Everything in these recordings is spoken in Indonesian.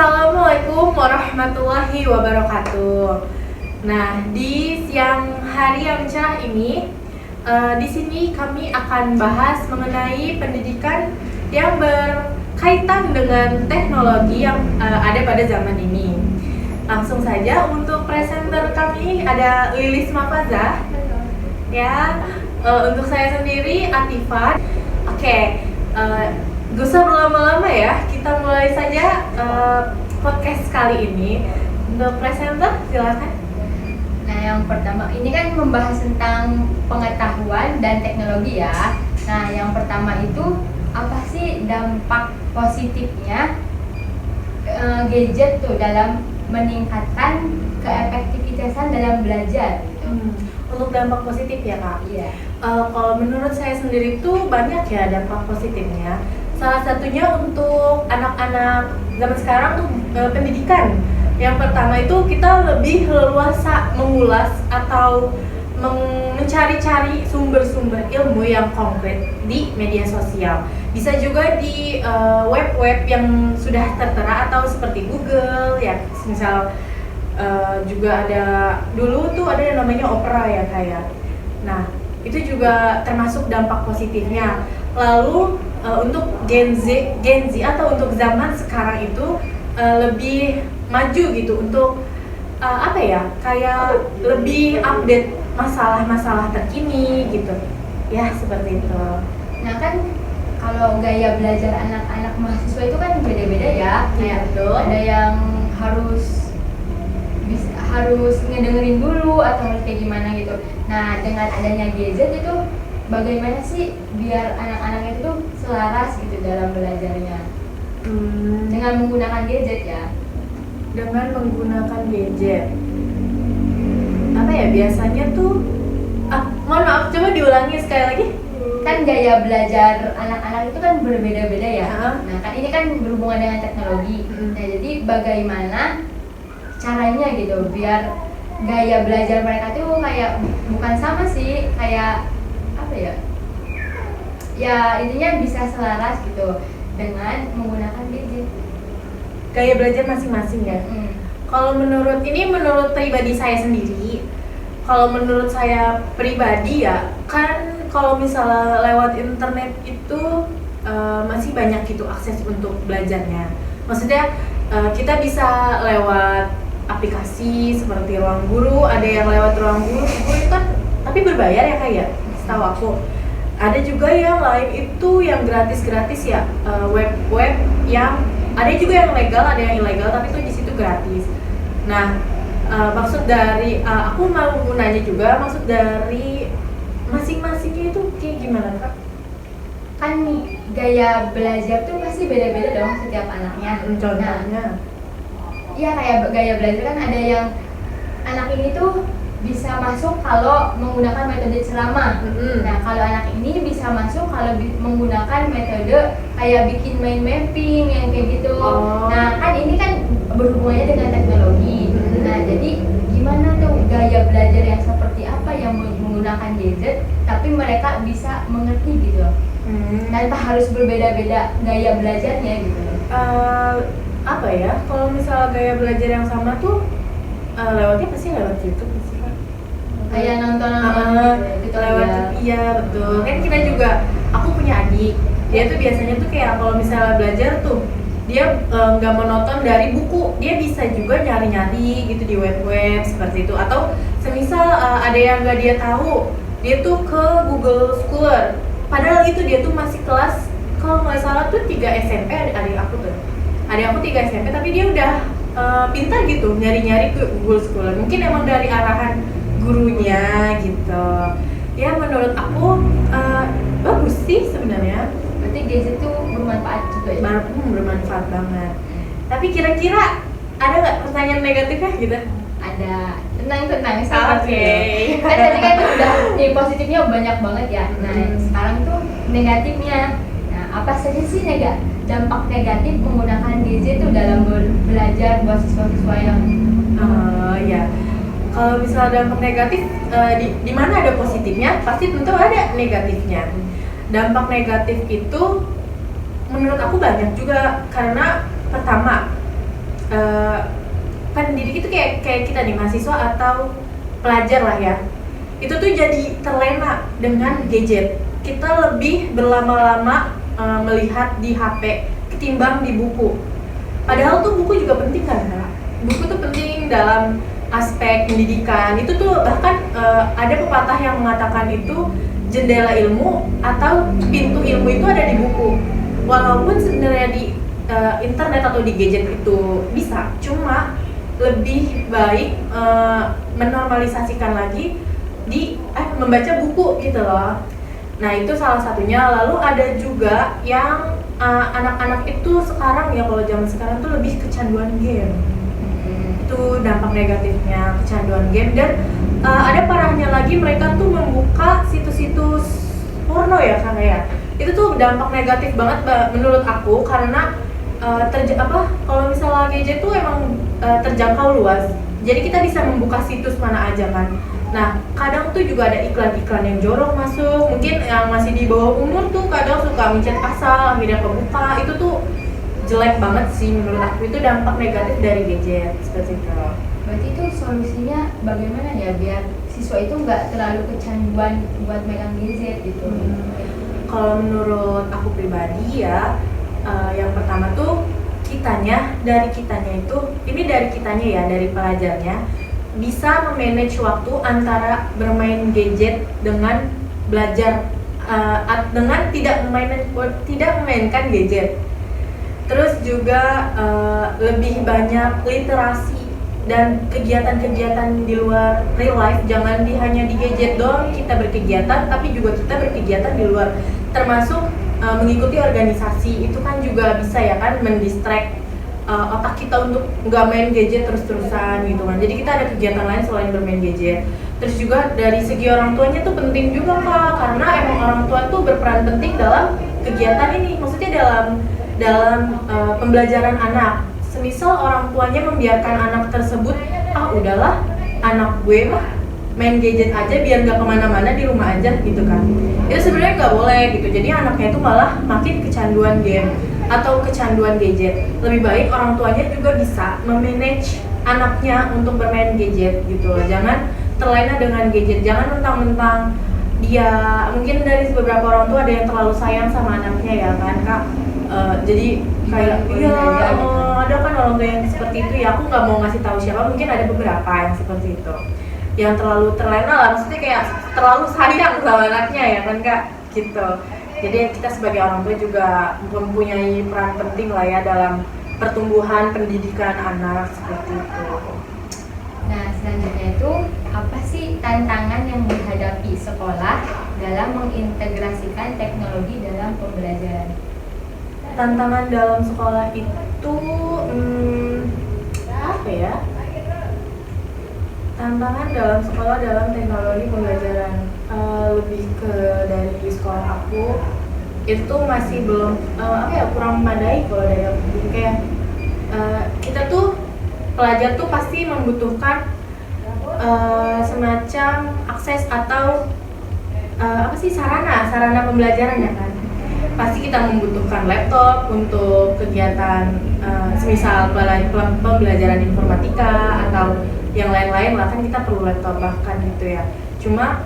Assalamualaikum warahmatullahi wabarakatuh. Nah, di siang hari yang cerah ini, di sini kami akan bahas mengenai pendidikan yang berkaitan dengan teknologi yang ada pada zaman ini. Langsung saja untuk presenter kami ada Lilis Mafazah. Ya, untuk saya sendiri Atifah. Oke. Gak usah berlama-lama ya, kita mulai saja podcast kali ini. Untuk presenter, silakan. Nah, yang pertama, ini kan membahas tentang pengetahuan dan teknologi ya. Nah, yang pertama itu, apa sih dampak positifnya gadget tuh dalam meningkatkan keefektivitasan dalam belajar? Untuk dampak positif ya Kak? Iya. Kalau menurut saya sendiri tuh banyak ya dampak positifnya. Salah satunya untuk anak-anak zaman sekarang tuh pendidikan. Yang pertama itu kita lebih leluasa mengulas atau mencari-cari sumber-sumber ilmu yang konkret di media sosial. Bisa juga di web-web yang sudah tertera atau seperti Google ya, misal juga ada dulu tuh ada yang namanya Opera ya kayak. Nah, itu juga termasuk dampak positifnya. Lalu untuk Gen Z atau untuk zaman sekarang itu lebih maju gitu untuk apa ya, kayak lebih update masalah-masalah terkini gitu ya, seperti itu. Nah, kan kalau gaya belajar anak-anak mahasiswa itu kan beda-beda ya. Kayak ada yang harus ngedengerin dulu atau harus kayak gimana gitu. Nah, dengan adanya gadget itu bagaimana sih biar anak-anak itu selaras gitu dalam belajarnya? Dengan menggunakan gadget ya. Dengan menggunakan gadget. Apa ya biasanya tuh? Mohon maaf, coba diulangi sekali lagi. Kan gaya belajar anak-anak itu kan berbeda-beda ya. Nah, kan ini kan berhubungan dengan teknologi. Nah, jadi bagaimana caranya gitu biar gaya belajar mereka tuh kayak bukan sama sih, kayak apa ya? Ya intinya bisa selaras gitu dengan menggunakan gadget. Gaya belajar masing-masing ya. Kalau menurut pribadi saya sendiri, kalau menurut saya pribadi ya, kan kalau misalnya lewat internet itu masih banyak gitu akses untuk belajarnya. Maksudnya kita bisa lewat aplikasi seperti Ruang Guru, ada yang lewat Ruang Guru itu kan tapi berbayar ya kayak, setahu aku. Ada juga yang lain itu yang gratis ya, web yang ada juga yang legal, ada yang ilegal, tapi itu di situ gratis. Nah, maksud dari aku mau nanya juga, maksud dari masing-masingnya itu kayak gimana Kak? Kan gaya belajar tuh pasti beda-beda dong setiap anaknya. Contohnya? Iya, kayak gaya belajar kan ada yang anak ini tuh bisa masuk kalau menggunakan metode ceramah. Nah, kalau anak ini bisa masuk kalau menggunakan metode kayak bikin mind mapping yang kayak gitu. Nah, kan ini kan berhubungannya dengan teknologi. Nah, jadi gimana tuh gaya belajar yang seperti apa yang menggunakan gadget tapi mereka bisa mengerti gitu. Tanpa harus berbeda-beda gaya belajarnya gitu. Apa ya, kalau misalnya gaya belajar yang sama tuh lewatnya pasti lewat YouTube sih Kak. Kayak nonton gitu lewat YouTube, iya betul. Kan kita juga, aku punya adik, dia tuh biasanya tuh kayak kalau misalnya belajar tuh dia nggak monoton dari buku, dia bisa juga nyari-nyari gitu di web-web seperti itu. Atau semisal ada yang nggak dia tahu, dia tuh ke Google Scholar. Padahal itu dia tuh masih kelas, kalau nggak salah tuh 3 SMP, adik aku 3 SMP, tapi dia udah pintar gitu nyari-nyari ke Google Scholar. Mungkin emang dari arahan gurunya gitu. Ya menurut aku bagus sih sebenarnya. Berarti gadget tuh bermanfaat juga ya? Bermanfaat banget. Tapi kira-kira ada nggak pertanyaan negatifnya gitu? Ada. Tenang sabar. Oke. Kan tadi kan udah positifnya banyak banget ya. Nah, sekarang tuh negatifnya. Nah, apa saja sih dampak negatif menggunakan gadget itu dalam belajar buat siswa-siswa yang ya. Kalau misalnya dampak negatif, di mana ada positifnya, pasti tentu ada negatifnya. Dampak negatif itu menurut aku banyak juga, karena pertama eh, pendidik itu kayak kita nih, mahasiswa atau pelajar lah ya, itu tuh jadi terlena dengan gadget. Kita lebih berlama-lama melihat di HP ketimbang di buku. Padahal tuh buku juga penting kan, Kak? Buku tuh penting dalam aspek pendidikan. Itu tuh bahkan ada pepatah yang mengatakan itu jendela ilmu atau pintu ilmu itu ada di buku. Walaupun sebenarnya di internet atau di gadget itu bisa, cuma lebih baik menormalisasikan lagi di membaca buku gitu loh. Nah itu salah satunya. Lalu ada juga yang anak-anak itu sekarang ya, kalau zaman sekarang tuh lebih kecanduan game. Itu dampak negatifnya, kecanduan game. Dan ada parahnya lagi, mereka tuh membuka situs-situs porno ya karena ya. Itu tuh dampak negatif banget menurut aku, karena kalau misalnya gadget tuh emang terjangkau luas. Jadi kita bisa membuka situs mana aja kan. Nah, kadang tuh juga ada iklan-iklan yang jorok masuk. Mungkin yang masih di bawah umur tuh kadang suka mencet asal, akhirnya kebuka. Itu tuh jelek banget sih menurut aku. Itu dampak negatif dari gadget seperti itu. Berarti itu solusinya bagaimana ya biar siswa itu nggak terlalu kecanduan buat megang gadget gitu? Kalau menurut aku pribadi ya, yang pertama tuh dari kitanya ya, dari pelajarnya bisa memanage waktu antara bermain gadget dengan belajar, dengan tidak memainkan gadget. Terus juga lebih banyak literasi dan kegiatan-kegiatan di luar real life. Jangan hanya di gadget doang kita berkegiatan, tapi juga kita berkegiatan di luar, termasuk mengikuti organisasi. Itu kan juga bisa ya kan mendistract otak kita untuk nggak main gadget terus-terusan gitu kan. Jadi kita ada kegiatan lain selain bermain gadget. Terus juga dari segi orang tuanya tuh penting juga Kak, karena emang orang tua tuh berperan penting dalam kegiatan ini. Maksudnya dalam pembelajaran anak. Semisal orang tuanya membiarkan anak tersebut, udahlah anak gue mah main gadget aja biar nggak kemana-mana, di rumah aja gitu kan. Itu sebenarnya nggak boleh gitu. Jadi anaknya itu malah makin kecanduan game atau kecanduan gadget. Lebih baik orang tuanya juga bisa memanage anaknya untuk bermain gadget gitu loh. Jangan terlena dengan gadget. Jangan mentang-mentang dia, mungkin dari beberapa orang tua ada yang terlalu sayang sama anaknya ya kan Kak. Jadi kayak ada kan orang tua yang seperti itu ya. Aku nggak mau ngasih tahu siapa, mungkin ada beberapa yang seperti itu, yang terlalu terlena lah, maksudnya kayak terlalu sayang sama anaknya ya kan Kak gitu. Jadi kita sebagai orang tua juga mempunyai peran penting lah ya dalam pertumbuhan pendidikan anak seperti itu. Nah selanjutnya itu apa sih tantangan yang dihadapi sekolah dalam mengintegrasikan teknologi dalam pembelajaran? Tantangan dalam sekolah itu apa ya? Tantangan dalam sekolah dalam teknologi pembelajaran, lebih ke dari sekolah aku itu masih belum kurang memadai. Kalau dari aku kayak kita tuh pelajar tuh pasti membutuhkan semacam akses atau sarana pembelajaran ya kan. Pasti kita membutuhkan laptop untuk kegiatan semisal pembelajaran informatika atau yang lain-lain lah, kan kita perlu laptop bahkan gitu ya. Cuma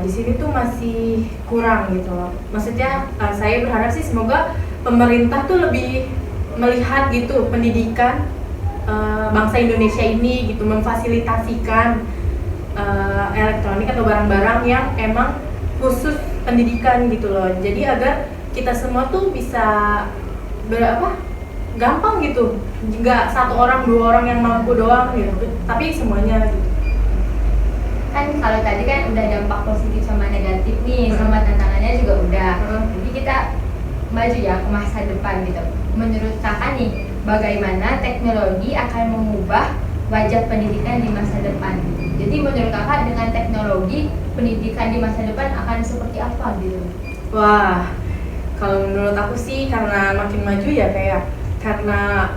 di sini tuh masih kurang gitu loh. Maksudnya saya berharap sih semoga pemerintah tuh lebih melihat gitu pendidikan bangsa Indonesia ini gitu, memfasilitasikan elektronik atau barang-barang yang emang khusus pendidikan gitu loh. Jadi agar kita semua tuh bisa gampang gitu, nggak satu orang dua orang yang mampu doang gitu, tapi semuanya gitu. Kan kalau tadi kan udah dampak positif sama negatif nih, sama tantangannya juga udah. Jadi kita maju ya ke masa depan gitu. Menurut kakak nih, bagaimana teknologi akan mengubah wajah pendidikan di masa depan? Jadi menurut kakak dengan teknologi pendidikan di masa depan akan seperti apa gitu? Wah, kalau menurut aku sih karena makin maju ya karena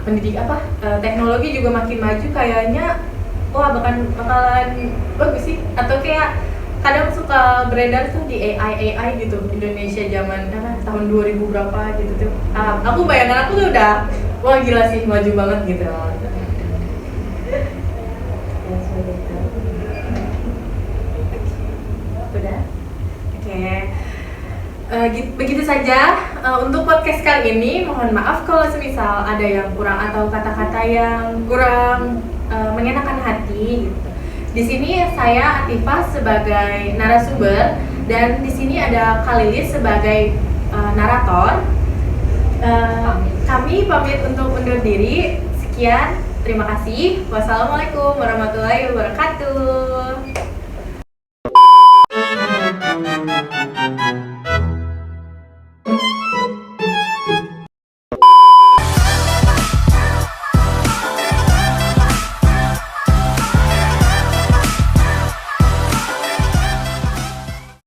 teknologi juga makin maju, kayaknya bakalan bagus sih. Atau kayak kadang suka beredar tuh di AI gitu Indonesia zaman tahun 2000 berapa gitu tuh. Aku bayangan aku tuh udah wah gila sih, maju banget gitu. Ya, seperti itu. Udah? Oke. Begitu saja untuk podcast kali ini. Mohon maaf kalau semisal ada yang kurang atau kata-kata yang kurang mengenakan hati gitu. Di sini saya Atifah sebagai narasumber dan di sini ada Kalilis sebagai narator. Kami pamit untuk undur diri. Sekian, terima kasih. Wassalamualaikum warahmatullahi wabarakatuh.